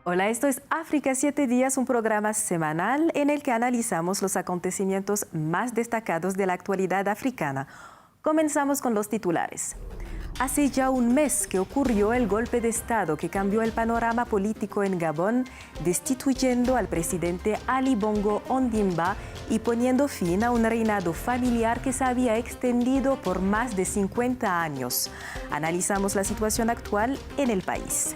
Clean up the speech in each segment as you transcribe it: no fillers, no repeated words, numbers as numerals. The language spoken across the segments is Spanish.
Hola, esto es África 7 días, un programa semanal en el que analizamos los acontecimientos más destacados de la actualidad africana. Comenzamos con los titulares. Hace ya un mes que ocurrió el golpe de Estado que cambió el panorama político en Gabón, destituyendo al presidente Ali Bongo Ondimba y poniendo fin a un reinado familiar que se había extendido por más de 50 años. Analizamos la situación actual en el país.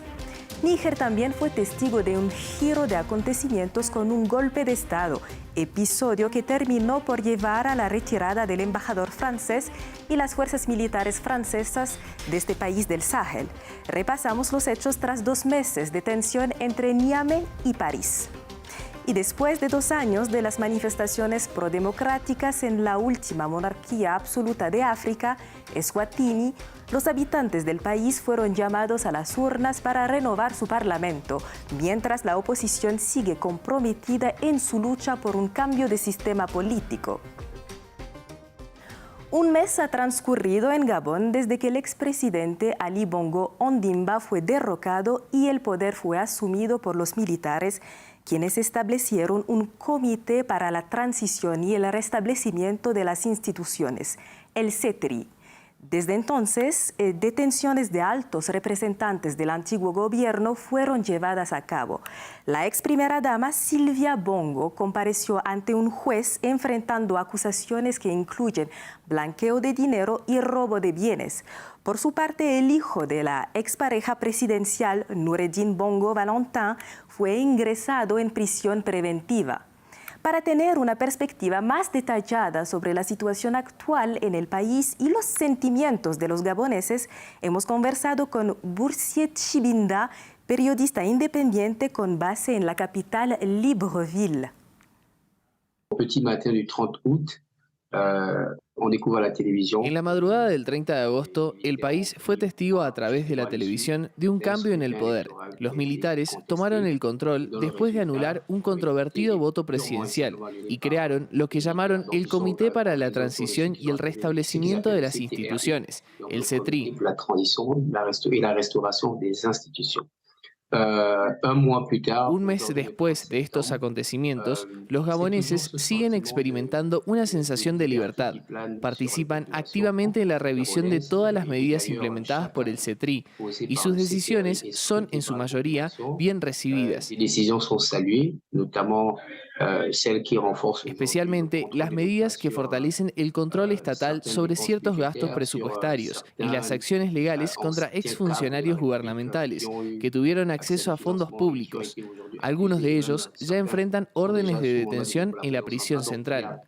Níger también fue testigo de un giro de acontecimientos con un golpe de Estado, episodio que terminó por llevar a la retirada del embajador francés y las fuerzas militares francesas de este país del Sahel. Repasamos los hechos tras 2 meses de tensión entre Niamey y París. Y después de 2 años de las manifestaciones prodemocráticas en la última monarquía absoluta de África, Eswatini, los habitantes del país fueron llamados a las urnas para renovar su parlamento, mientras la oposición sigue comprometida en su lucha por un cambio de sistema político. Un mes ha transcurrido en Gabón desde que el expresidente Ali Bongo Ondimba fue derrocado y el poder fue asumido por los militares, quienes establecieron un comité para la transición y el restablecimiento de las instituciones, el CETRI. Desde entonces, detenciones de altos representantes del antiguo gobierno fueron llevadas a cabo. La ex primera dama Sylvia Bongo compareció ante un juez enfrentando acusaciones que incluyen blanqueo de dinero y robo de bienes. Por su parte, el hijo de la expareja presidencial, Noureddine Bongo Valentin, fue ingresado en prisión preventiva. Para tener una perspectiva más detallada sobre la situación actual en el país y los sentimientos de los gaboneses, hemos conversado con Boursier Chibinda, periodista independiente con base en la capital Libreville. Petit matin du 30 août, on découvre la télévision. En la madrugada del 30 de agosto, el país fue testigo a través de la televisión de un cambio en el poder. Los militares tomaron el control después de anular un controvertido voto presidencial y crearon lo que llamaron el Comité para la Transición y el Restablecimiento de las Instituciones, el CETRI. La transition et la restauration des institutions. Un mes después de estos acontecimientos, los gaboneses siguen experimentando una sensación de libertad. Participan activamente en la revisión de todas las medidas implementadas por el CETRI y sus decisiones son, en su mayoría, bien recibidas. Especialmente las medidas que fortalecen el control estatal sobre ciertos gastos presupuestarios y las acciones legales contra exfuncionarios gubernamentales que tuvieron acceso a fondos públicos. Algunos de ellos ya enfrentan órdenes de detención en la prisión central.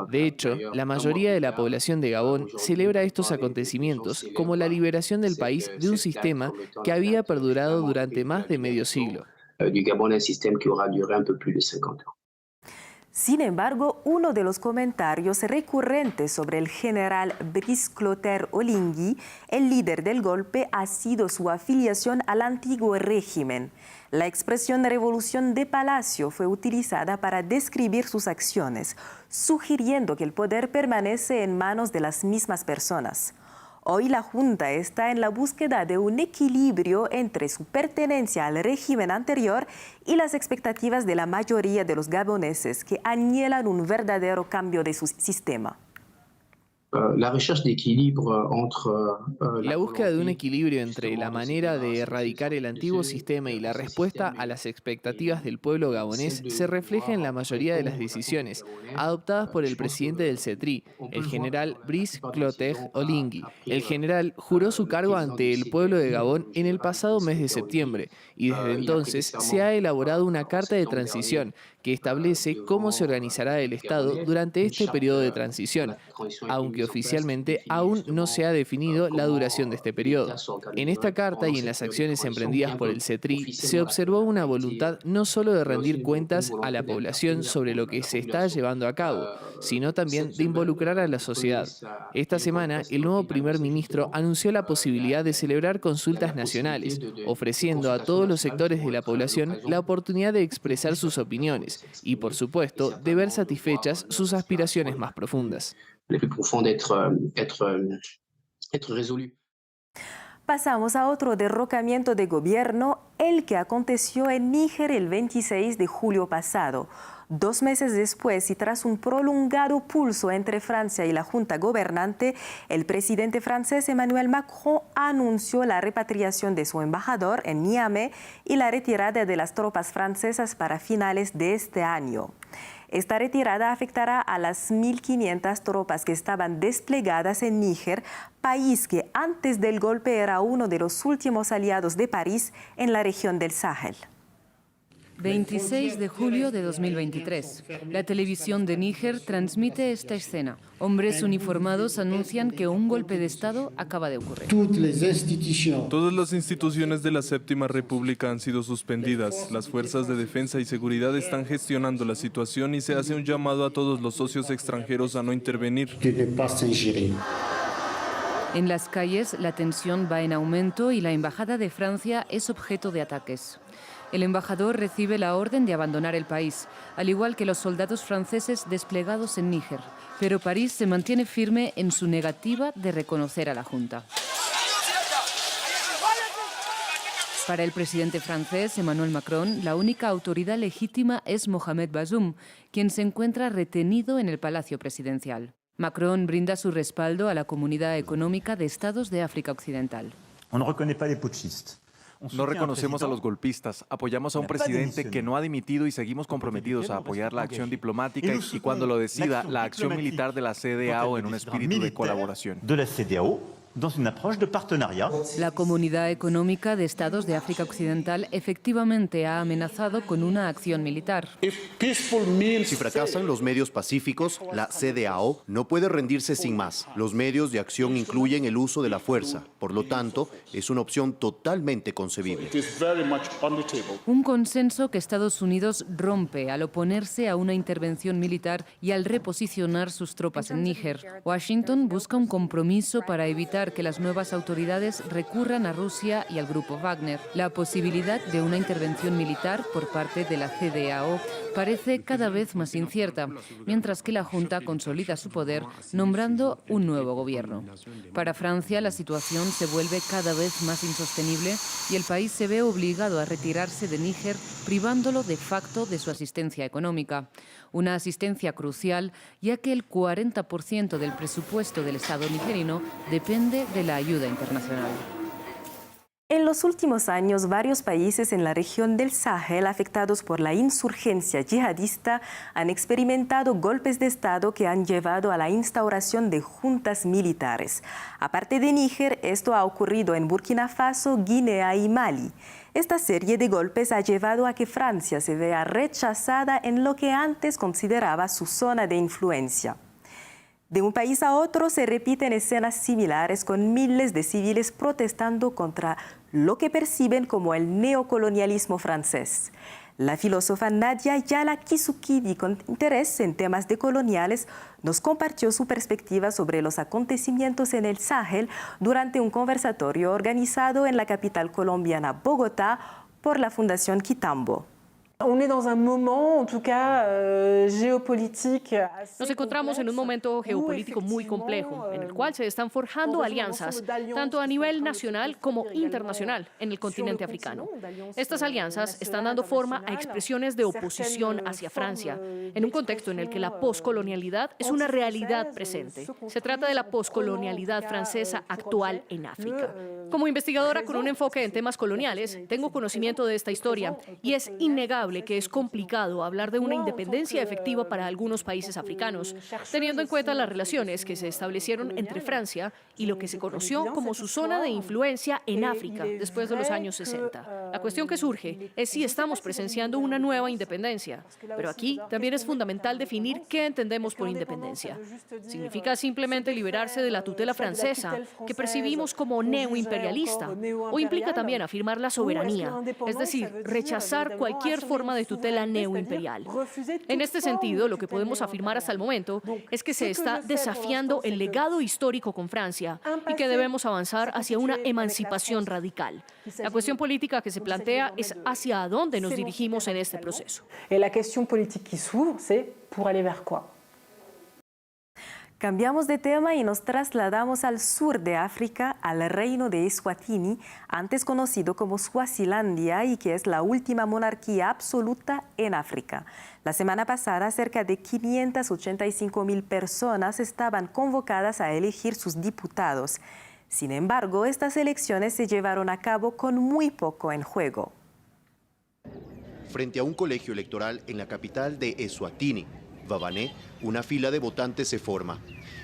De hecho, la mayoría de la población de Gabón celebra estos acontecimientos como la liberación del país de un sistema que había perdurado durante más de medio siglo. Sin embargo, uno de los comentarios recurrentes sobre el general Brice Clotaire Oligui, el líder del golpe, ha sido su afiliación al antiguo régimen. La expresión revolución de palacio fue utilizada para describir sus acciones, sugiriendo que el poder permanece en manos de las mismas personas. Hoy la Junta está en la búsqueda de un equilibrio entre su pertenencia al régimen anterior y las expectativas de la mayoría de los gaboneses que anhelan un verdadero cambio de su sistema. La búsqueda de un equilibrio entre la manera de erradicar el antiguo sistema y la respuesta a las expectativas del pueblo gabonés se refleja en la mayoría de las decisiones adoptadas por el presidente del CETRI, el general Brice Clotaire Oligui. El general juró su cargo ante el pueblo de Gabón en el pasado mes de septiembre y desde entonces se ha elaborado una carta de transición que establece cómo se organizará el Estado durante este periodo de transición, aunque oficialmente aún no se ha definido la duración de este periodo. En esta carta y en las acciones emprendidas por el CETRI se observó una voluntad no solo de rendir cuentas a la población sobre lo que se está llevando a cabo, sino también de involucrar a la sociedad. Esta semana, el nuevo primer ministro anunció la posibilidad de celebrar consultas nacionales, ofreciendo a todos los sectores de la población la oportunidad de expresar sus opiniones y, por supuesto, de ver satisfechas sus aspiraciones más profundas. Pasamos a otro derrocamiento de gobierno, el que aconteció en Níger el 26 de julio pasado. 2 meses después y tras un prolongado pulso entre Francia y la junta gobernante, el presidente francés Emmanuel Macron anunció la repatriación de su embajador en Niamey y la retirada de las tropas francesas para finales de este año. Esta retirada afectará a las 1.500 tropas que estaban desplegadas en Níger, país que antes del golpe era uno de los últimos aliados de París en la región del Sahel. 26 de julio de 2023. La televisión de Níger transmite esta escena. Hombres uniformados anuncian que un golpe de Estado acaba de ocurrir. Todas las instituciones de la Séptima República han sido suspendidas. Las fuerzas de defensa y seguridad están gestionando la situación y se hace un llamado a todos los socios extranjeros a no intervenir. En las calles, la tensión va en aumento y la embajada de Francia es objeto de ataques. El embajador recibe la orden de abandonar el país, al igual que los soldados franceses desplegados en Níger. Pero París se mantiene firme en su negativa de reconocer a la junta. Para el presidente francés Emmanuel Macron, la única autoridad legítima es Mohamed Bazoum, quien se encuentra retenido en el Palacio Presidencial. Macron brinda su respaldo a la Comunidad Económica de Estados de África Occidental. No reconocemos a los golpistas, apoyamos a un presidente que no ha dimitido y seguimos comprometidos a apoyar la acción diplomática y cuando lo decida, la acción militar de la CEDEAO en un espíritu de colaboración. La Comunidad Económica de Estados de África Occidental efectivamente ha amenazado con una acción militar. Si fracasan los medios pacíficos, la CEDEAO no puede rendirse sin más. Los medios de acción incluyen el uso de la fuerza. Por lo tanto, es una opción totalmente concebible. Un consenso que Estados Unidos rompe al oponerse a una intervención militar y al reposicionar sus tropas en Níger. Washington busca un compromiso para evitar que las nuevas autoridades recurran a Rusia y al grupo Wagner. La posibilidad de una intervención militar por parte de la CEDEAO parece cada vez más incierta, mientras que la Junta consolida su poder nombrando un nuevo gobierno. Para Francia, la situación se vuelve cada vez más insostenible y el país se ve obligado a retirarse de Níger, privándolo de facto de su asistencia económica. Una asistencia crucial, ya que el 40% del presupuesto del Estado nigerino depende de la ayuda internacional. En los últimos años, varios países en la región del Sahel afectados por la insurgencia yihadista han experimentado golpes de Estado que han llevado a la instauración de juntas militares. Aparte de Níger, esto ha ocurrido en Burkina Faso, Guinea y Mali. Esta serie de golpes ha llevado a que Francia se vea rechazada en lo que antes consideraba su zona de influencia. De un país a otro se repiten escenas similares con miles de civiles protestando contra lo que perciben como el neocolonialismo francés. La filósofa Nadia Yala Kisukidi, con interés en temas decoloniales, nos compartió su perspectiva sobre los acontecimientos en el Sahel durante un conversatorio organizado en la capital colombiana, Bogotá, por la Fundación Quitambo. Nos encontramos en un momento geopolítico muy complejo, en el cual se están forjando alianzas, tanto a nivel nacional como internacional, en el continente africano. Estas alianzas están dando forma a expresiones de oposición hacia Francia, en un contexto en el que la poscolonialidad es una realidad presente. Se trata de la poscolonialidad francesa actual en África. Como investigadora con un enfoque en temas coloniales, tengo conocimiento de esta historia y es innegable que es complicado hablar de una independencia efectiva para algunos países africanos, teniendo en cuenta las relaciones que se establecieron entre Francia y lo que se conoció como su zona de influencia en África después de los años 60. La cuestión que surge es si estamos presenciando una nueva independencia, pero aquí también es fundamental definir qué entendemos por independencia. ¿Significa simplemente liberarse de la tutela francesa, que percibimos como neoimperialista, o implica también afirmar la soberanía, es decir, rechazar cualquier forma de tutela neoimperial? En este sentido, lo que podemos afirmar hasta el momento es que se está desafiando el legado histórico con Francia y que debemos avanzar hacia una emancipación radical. La cuestión política que se plantea es hacia dónde nos dirigimos en este proceso. La cuestión política que s'ouvre, c'est pour aller vers quoi. Cambiamos de tema y nos trasladamos al sur de África, al reino de Eswatini, antes conocido como Suazilandia, y que es la última monarquía absoluta en África. La semana pasada, cerca de 585.000 personas estaban convocadas a elegir sus diputados. Sin embargo, estas elecciones se llevaron a cabo con muy poco en juego. Frente a un colegio electoral en la capital de Eswatini, Vabané, una fila de votantes se forma.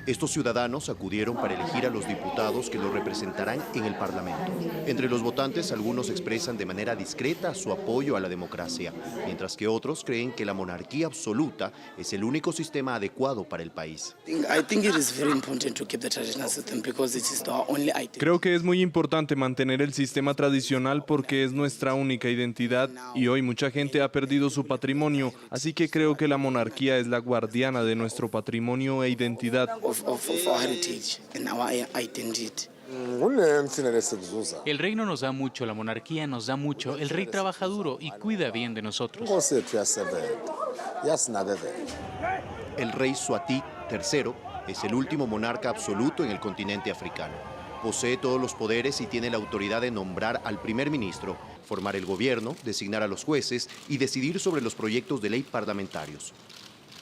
Estos ciudadanos acudieron para elegir a los diputados que los representarán en el Parlamento. Entre los votantes, algunos expresan de manera discreta su apoyo a la democracia, mientras que otros creen que la monarquía absoluta es el único sistema adecuado para el país. Creo que es muy importante mantener el sistema tradicional porque es nuestra única identidad y hoy mucha gente ha perdido su patrimonio, así que creo que la monarquía es la guardiana de nuestro patrimonio e identidad. El reino nos da mucho, la monarquía nos da mucho, el rey trabaja duro y cuida bien de nosotros. El rey Swati III es el último monarca absoluto en el continente africano. Posee todos los poderes y tiene la autoridad de nombrar al primer ministro, formar el gobierno, designar a los jueces y decidir sobre los proyectos de ley parlamentarios.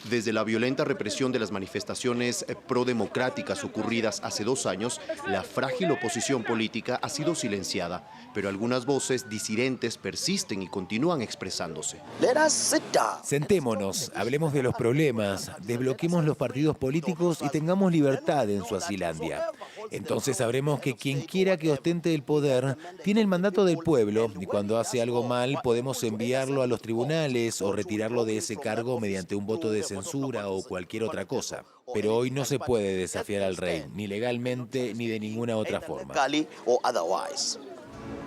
Desde la violenta represión de las manifestaciones prodemocráticas ocurridas hace 2 años, la frágil oposición política ha sido silenciada, pero algunas voces disidentes persisten y continúan expresándose. Sentémonos, hablemos de los problemas, desbloquemos los partidos políticos y tengamos libertad en Suazilandia. Entonces sabremos que quien quiera que ostente el poder tiene el mandato del pueblo y cuando hace algo mal podemos enviarlo a los tribunales o retirarlo de ese cargo mediante un voto de censura o cualquier otra cosa. Pero hoy no se puede desafiar al rey, ni legalmente ni de ninguna otra forma.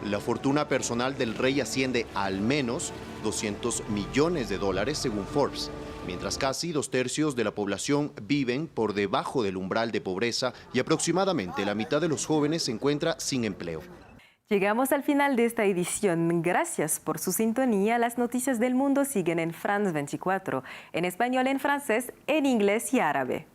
La fortuna personal del rey asciende a al menos $200 millones según Forbes, mientras casi 2/3 de la población viven por debajo del umbral de pobreza y aproximadamente la mitad de los jóvenes se encuentra sin empleo. Llegamos al final de esta edición. Gracias por su sintonía. Las noticias del mundo siguen en France 24, en español, en francés, en inglés y árabe.